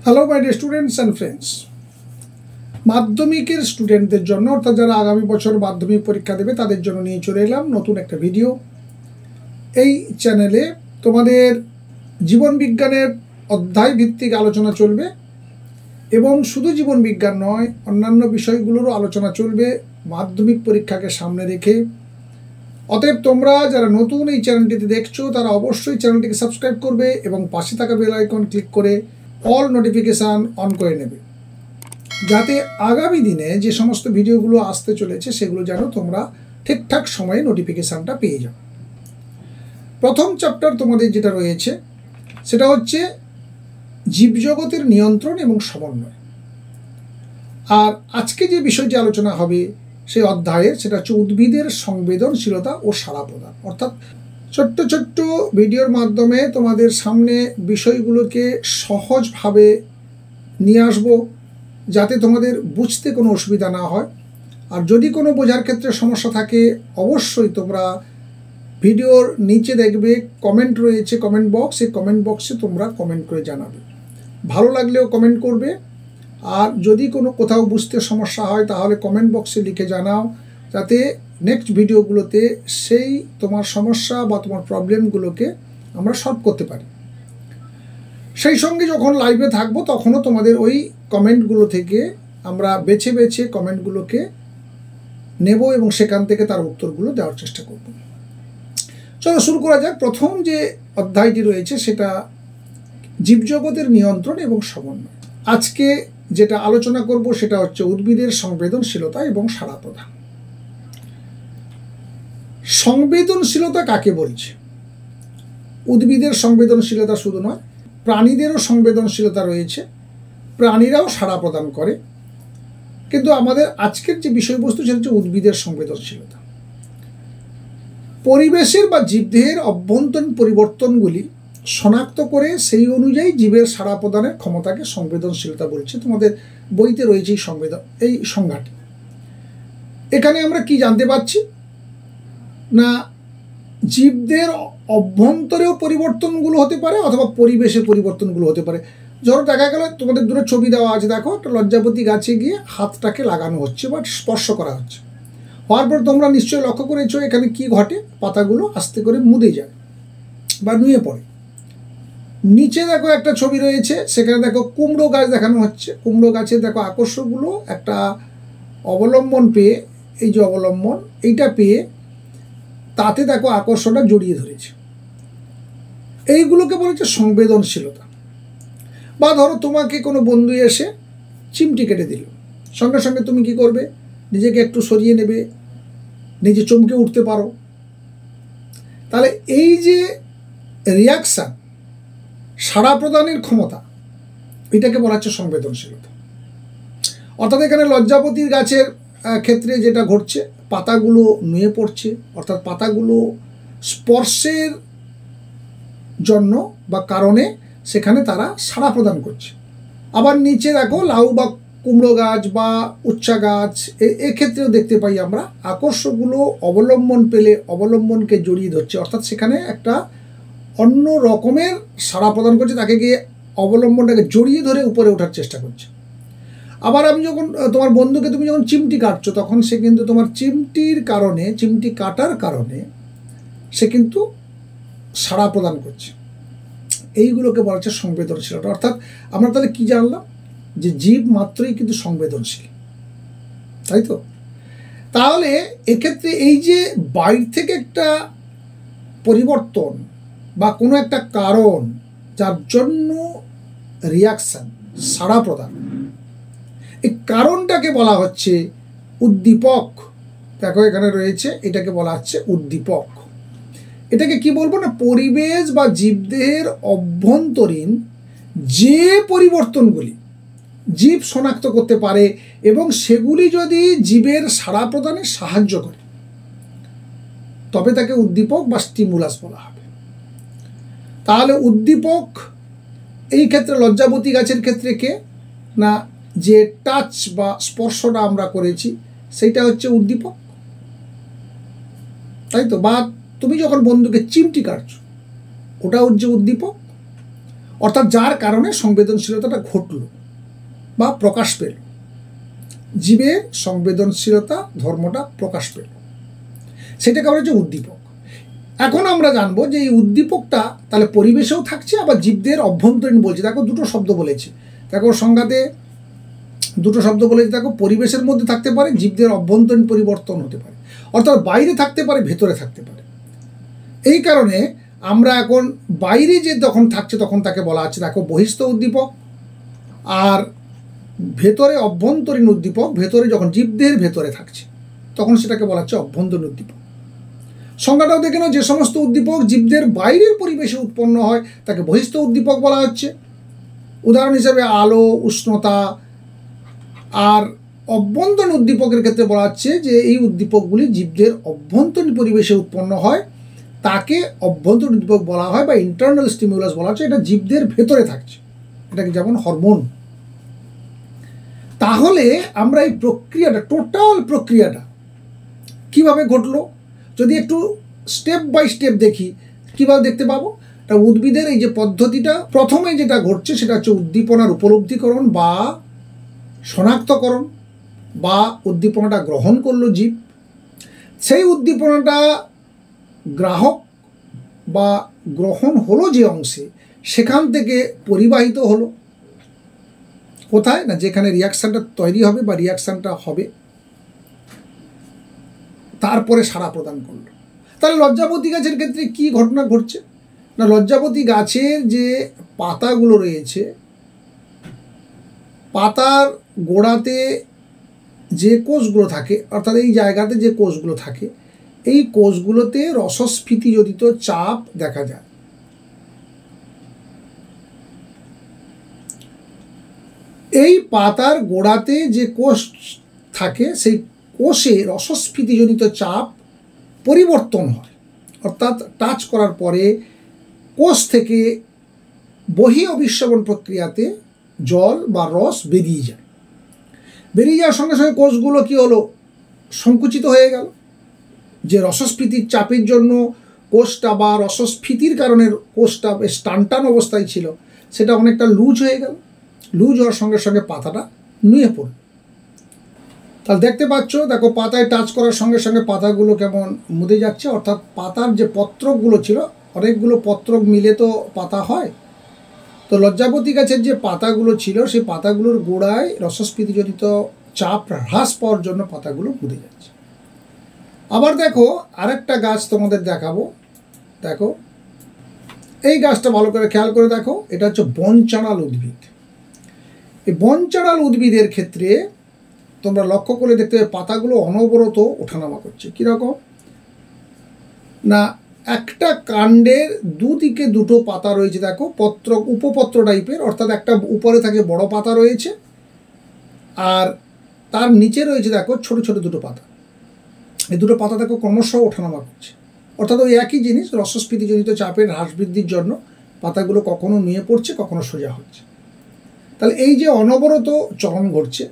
Hello my dear students and friends, মাধ্যমিকের স্টুডেন্টদের জন্য অর্থাৎ যারা আগামী বছর মাধ্যমিক পরীক্ষা দেবে তাদের জন্য নিয়ে চলে এলাম নতুন একটা ভিডিও। এই চ্যানেলে তোমাদের জীবন বিজ্ঞানের অধ্যায় ভিত্তিক আলোচনা চলবে এবং শুধু জীবন বিজ্ঞান নয়, অন্যান্য বিষয়গুলোরও আলোচনা চলবে মাধ্যমিক পরীক্ষাকে সামনে রেখে। অতএব তোমরা যারা নতুন এই চ্যানেলটিতে দেখছো তারা অবশ্যই চ্যানেলটিকে সাবস্ক্রাইব করবে এবং পাশে থাকা বেল আইকন ক্লিক করে অল নোটিফিকেশান অন করে নেবে, যাতে আগামী দিনে যে সমস্ত ভিডিওগুলো আসতে চলেছে সেগুলো যেন তোমরা ঠিকঠাক সময়ে নোটিফিকেশানটা পেয়ে যাও। প্রথম চ্যাপ্টার তোমাদের যেটা রয়েছে সেটা হচ্ছে জীবজগতের নিয়ন্ত্রণ এবং সমন্বয়। আর আজকে যে বিষয়টি আলোচনা হবে সেই অধ্যায়ের সেটা হচ্ছে উদ্ভিদের সংবেদনশীলতা ও সাড়া প্রদান। অর্থাৎ ছোট্ট ছোট্ট ভিডিওর মাধ্যমে তোমাদের সামনে বিষয়গুলোকে সহজভাবে নিয়ে আসবো, যাতে তোমাদের বুঝতে কোনো অসুবিধা না হয়। আর যদি কোনো বোঝার ক্ষেত্রে সমস্যা থাকে অবশ্যই তোমরা ভিডিওর নিচে দেখবে কমেন্ট রয়েছে, কমেন্ট বক্স, এই কমেন্ট বক্সে তোমরা কমেন্ট করে জানাবে। ভালো লাগলেও কমেন্ট করবে, আর যদি কোনো কোথাও বুঝতে সমস্যা হয় তাহলে কমেন্ট বক্সে লিখে জানাও, যাতে নেক্সট ভিডিওগুলোতে সেই তোমার সমস্যা বা তোমার প্রবলেমগুলোকে আমরা সলভ করতে পারি। সেই সঙ্গে যখন লাইভে থাকবো তখনও তোমাদের ওই কমেন্টগুলো থেকে আমরা বেছে বেছে কমেন্টগুলোকে নেব এবং সেখান থেকে তার উত্তরগুলো দেওয়ার চেষ্টা করব। চলো শুরু করা যাক। প্রথম যে অধ্যায়টি রয়েছে সেটা জীবজগতের নিয়ন্ত্রণ এবং সমন্বয়। আজকে যেটা আলোচনা করব সেটা হচ্ছে উদ্ভিদের সংবেদনশীলতা এবং সাড়া প্রদান। সংবেদনশীলতা কাকে বলছে? উদ্ভিদের সংবেদনশীলতা শুধু নয়, প্রাণীদেরও সংবেদনশীলতা রয়েছে, প্রাণীরাও সাড়া প্রদান করে। কিন্তু আমাদের আজকের যে বিষয়বস্তু সেটা হচ্ছে উদ্ভিদের সংবেদনশীলতা। পরিবেশের বা জীবদেহের অভ্যন্তরীণ পরিবর্তনগুলি শনাক্ত করে সেই অনুযায়ী জীবের সাড়া প্রদানের ক্ষমতাকে সংবেদনশীলতা বলছে। তোমাদের বইতে রয়েছে এই সংজ্ঞাটি। এখানে আমরা কি জানতে পারছি না, জীবদের অভ্যন্তরেও পরিবর্তনগুলো হতে পারে অথবা পরিবেশের পরিবর্তনগুলো হতে পারে। ধরো দেখা গেল তোমাদের দূরে ছবি দেওয়া আছে, দেখো একটা লজ্জাবতী গাছে গিয়ে হাতটাকে লাগানো হচ্ছে বা স্পর্শ করা হচ্ছে। হওয়ার পর তোমরা নিশ্চয়ই লক্ষ্য করেছো এখানে কি ঘটে, পাতাগুলো আস্তে করে মুদে যায় বা নুয়ে পড়ে। নিচে দেখো একটা ছবি রয়েছে, সেখানে দেখো কুমড়ো গাছ দেখানো হচ্ছে। কুমড়ো গাছের দেখো আকর্ষণগুলো একটা অবলম্বন পেয়ে, এই যে অবলম্বন এইটা পেয়ে তাতে দেখো আকর্ষণটা জড়িয়ে ধরেছে। এইগুলোকে বলেছে সংবেদনশীলতা। বা ধরো তোমাকে কোনো বন্ধু এসে চিমটি কেটে দিল, সঙ্গে সঙ্গে তুমি কি করবে, নিজেকে একটু সরিয়ে নেবে, নিজে চমকে উঠতে পারো। তাহলে এই যে রিয়াকশান, সাড়া প্রদানের ক্ষমতা, এটাকে বলা হচ্ছে সংবেদনশীলতা। অর্থাৎ এখানে লজ্জাবতীর গাছের ক্ষেত্রে যেটা ঘটছে, পাতাগুলো নুয়ে পড়ছে, অর্থাৎ পাতাগুলো স্পর্শের জন্য বা কারণে সেখানে তারা সাড়া প্রদান করছে। আবার নিচে দেখো লাউ বা কুমড়ো গাছ বা উচ্চা গাছ, এক্ষেত্রেও দেখতে পাই আমরা আকর্ষণগুলো অবলম্বন পেলে অবলম্বনকে জড়িয়ে ধরছে, অর্থাৎ সেখানে একটা অন্য রকমের সাড়া প্রদান করছে, তাকে গিয়ে অবলম্বনটাকে জড়িয়ে ধরে উপরে ওঠার চেষ্টা করছে। আবার আমি যখন তোমার বন্ধুকে তুমি যখন চিমটি কাটছো তখন সে কিন্তু তোমার চিমটির কারণে, চিমটি কাটার কারণে সে কিন্তু সাড়া প্রদান করছে। এইগুলোকে বলা হচ্ছে সংবেদনশীলতা। অর্থাৎ আমরা তাহলে কি জানলাম, যে জীব মাত্রই কিন্তু সংবেদনশীল, তাই তো? তাহলে এক্ষেত্রে এই যে বাইরে থেকে একটা পরিবর্তন বা কোনো একটা কারণ যার জন্য রিয়াকশান, সাড়া প্রদান, এই কারণটাকে বলা হচ্ছে উদ্দীপক। দেখো এখানে রয়েছে, এটাকে বলা হচ্ছে উদ্দীপক। এটাকে কি বলবো না, পরিবেশ বা জীবদেহের অভ্যন্তরীণ যে পরিবর্তনগুলি জীব শনাক্ত করতে পারে এবং সেগুলি যদি জীবের সাড়া প্রদানে সাহায্য করে তবে তাকে উদ্দীপক বা স্টিমুলাস বলা হবে। তাহলে উদ্দীপক এই ক্ষেত্রে লজ্জাবতী গাছের ক্ষেত্রে কে না, যে টাচ বা স্পর্শটা আমরা করেছি সেইটা হচ্ছে উদ্দীপক, তাই তো? বা তুমি যখন বন্ধুকে চিমটি কাটছো ওটা হচ্ছে উদ্দীপক। অর্থাৎ যার কারণে সংবেদনশীলতাটা ঘটল বা প্রকাশ পেল, জীবের সংবেদনশীলতা ধর্মটা প্রকাশ পেল, সেটাকে বলা হচ্ছে উদ্দীপক। এখন আমরা জানবো যে এই উদ্দীপকটা তাহলে পরিবেশেও থাকছে, আবার জীবদের অভ্যন্তরীণ বলছে। দেখো দুটো শব্দ বলেছে, দেখো সংজ্ঞাতে দুটো শব্দ বলেছে। দেখো পরিবেশের মধ্যে থাকতে পারে, জীবদের অভ্যন্তরীণ পরিবর্তন হতে পারে, অর্থাৎ বাইরে থাকতে পারে, ভেতরে থাকতে পারে। এই কারণে আমরা এখন বাইরে যে যখন থাকছে তখন তাকে বলা হচ্ছে দেখো বহিস্থ উদ্দীপক, আর ভেতরে অভ্যন্তরীণ উদ্দীপক, ভেতরে যখন জীবদের ভেতরে থাকছে তখন সেটাকে বলা হচ্ছে অভ্যন্তরীণ উদ্দীপক। সংজ্ঞাটাও দেখে নাও, যে সমস্ত উদ্দীপক জীবদের বাইরের পরিবেশে উৎপন্ন হয় তাকে বহিস্থ উদ্দীপক বলা হচ্ছে। উদাহরণ হিসেবে আলো, উষ্ণতা। আর অভ্যন্তরীণ উদ্দীপকের ক্ষেত্রে বলা হচ্ছে যে এই উদ্দীপকগুলি জীবদের অভ্যন্তরীণ পরিবেশে উৎপন্ন হয়, তাকে অভ্যন্তরীণ উদ্দীপক বলা হয় বা ইন্টারনাল স্টিমুলাস বলা হচ্ছে। এটা জীবদের ভেতরে থাকছে, এটাকে যেমন হরমোন। তাহলে আমরা এই প্রক্রিয়াটা, টোটাল প্রক্রিয়াটা কিভাবে ঘটলো যদি একটু স্টেপ বাই স্টেপ দেখি, কিভাবে দেখতে পাবো? তা উদ্ভিদের এই যে পদ্ধতিটা, প্রথমে যেটা ঘটছে সেটা হচ্ছে উদ্দীপনার উপলব্ধিকরণ বা শনাক্তকরণ, বা উদ্দীপনাটা গ্রহণ করলো জীব। সেই উদ্দীপনাটা গ্রাহক বা গ্রহণ হলো যে অংশে, সেখান থেকে পরিবাহিত হলো কোথায় না, যেখানে রিয়াকশানটা তৈরি হবে বা রিয়াকশানটা হবে, তারপরে সাড়া প্রদান করলো। তাহলে লজ্জাবতী গাছের ক্ষেত্রে কি ঘটনা ঘটছে না, লজ্জাবতী গাছের যে পাতাগুলো রয়েছে, পাতার গোড়াতে যে কোষগুলো থাকে, অর্থাৎ এই জায়গাতে যে কোষগুলো থাকে, এই কোষগুলোতে রসস্ফীতিজনিত চাপ দেখা যায়। এই পাতার গোড়াতে যে কোষ থাকে সেই কোষে রসস্ফীতিজনিত চাপ পরিবর্তন হয়, অর্থাৎ টাচ করার পরে কোষ থেকে বহি অভিস্রবণ প্রক্রিয়াতে জল বা রস বেরিয়ে যায়। বেরিয়ে যাওয়ার সঙ্গে সঙ্গে কোষগুলো কি হলো, সংকুচিত হয়ে গেল। যে রসস্ফীতির চাপের জন্য কোষটা বা রসস্ফীতির কারণে কোষটা বেশ টানটান অবস্থায় ছিল, সেটা অনেকটা লুজ হয়ে গেল। লুজ হওয়ার সঙ্গে সঙ্গে পাতাটা নুয়ে পড়ল। তাহলে দেখতে পাচ্ছ, দেখো পাতায় টাচ করার সঙ্গে সঙ্গে পাতাগুলো কেমন মুদে যাচ্ছে, অর্থাৎ পাতার যে পত্রকগুলো ছিল, অনেকগুলো পত্রক মিলে তো পাতা হয়। তো লজ্জাবতী গাছের যে পাতাগুলো ছিল সেই পাতাগুলোর গোড়ায় রসস্ফীতিজনিত চাপ হ্রাস পাওয়ার জন্য পাতাগুলো মুদে যাচ্ছে। আবার দেখো আরেকটা গাছ তোমাদের দেখাবো। দেখো এই গাছটা ভালো করে খেয়াল করে দেখো, এটা হচ্ছে বনচাঁড়াল উদ্ভিদ। এই বনচাঁড়াল উদ্ভিদের ক্ষেত্রে তোমরা লক্ষ্য করে দেখতে পাবে পাতাগুলো অনবরত ওঠানামা করছে। কীরকম না, একটা কাণ্ডের দুদিকে দুটো পাতা রয়েছে। দেখো পত্র, উপপত্র টাইপের, অর্থাৎ একটা উপরে থাকে বড় পাতা রয়েছে, আর তার নিচে রয়েছে দেখো ছোট ছোট দুটো পাতা। এই দুটো পাতা দেখো ক্রমশ ওঠানামা করছে, অর্থাৎ ওই একই জিনিস, রসস্ফীতিজনিত চাপের হ্রাস বৃদ্ধির জন্য পাতাগুলো কখনো নুয়ে পড়ছে, কখনো সোজা হচ্ছে। তাহলে এই যে অনবরত চলন ঘটছে,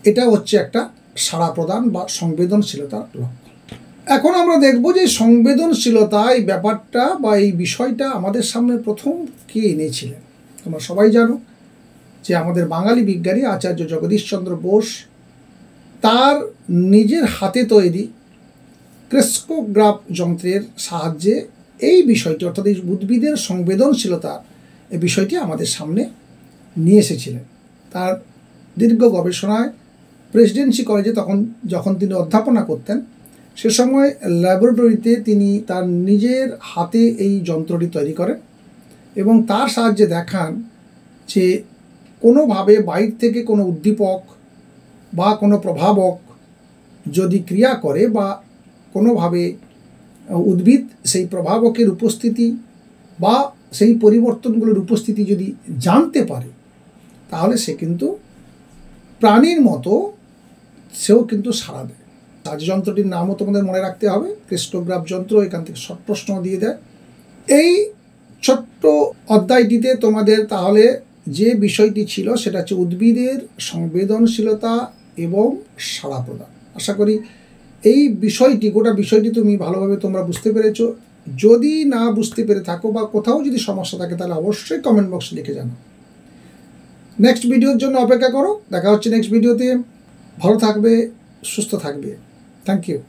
এটা হচ্ছে একটা সাড়া প্রদান বা সংবেদনশীলতার লক্ষণ। এখন আমরা দেখব যে সংবেদনশীলতা এই ব্যাপারটা বা এই বিষয়টা আমাদের সামনে প্রথম কে এনেছিলেন। তোমরা সবাই জানো যে আমাদের বাঙালি বিজ্ঞানী আচার্য জগদীশচন্দ্র বোস তার নিজের হাতে তৈরি ক্রেস্কোগ্রাফ যন্ত্রের সাহায্যে এই বিষয়টি, অর্থাৎ এই উদ্ভিদের সংবেদনশীলতা এই বিষয়টি আমাদের সামনে নিয়ে এসেছিলেন। তার দীর্ঘ গবেষণায় প্রেসিডেন্সি কলেজে যখন তিনি অধ্যাপনা করতেন, সে সময় ল্যাবরেটরিতে তিনি তার নিজের হাতে এই যন্ত্রটি তৈরি করেন এবং তার সাহায্যে দেখান যে কোনোভাবে বাইরে থেকে কোনো উদ্দীপক বা কোনো প্রভাবক যদি ক্রিয়া করে বা কোনোভাবে উদ্ভিদ সেই প্রভাবকের উপস্থিতি বা সেই পরিবর্তনগুলোর উপস্থিতি যদি জানতে পারে, তাহলে সে কিন্তু প্রাণীর মতো সেও কিন্তু সাড়া দেয়। আজ যন্ত্রটির নামও তোমাদের মনে রাখতে হবে, ক্রেস্কোগ্রাফ যন্ত্র। এখান থেকে শর্ট প্রশ্ন দিয়ে দেয়। এই ছোট্ট অধ্যায়টিতে তোমাদের তাহলে যে বিষয়টি ছিল সেটা হচ্ছে উদ্ভিদের সংবেদনশীলতা এবং সাড়া প্রদান। আশা করি এই বিষয়টি, গোটা বিষয়টি তুমি ভালোভাবে তোমরা বুঝতে পেরেছো যদি না বুঝতে পেরে থাকো বা কোথাও যদি সমস্যা থাকে তাহলে অবশ্যই কমেন্ট বক্সে লিখে জানাও। নেক্সট ভিডিওর জন্য অপেক্ষা করো। দেখা হচ্ছে নেক্সট ভিডিওতে। ভালো থাকবে, সুস্থ থাকবে। Thank you.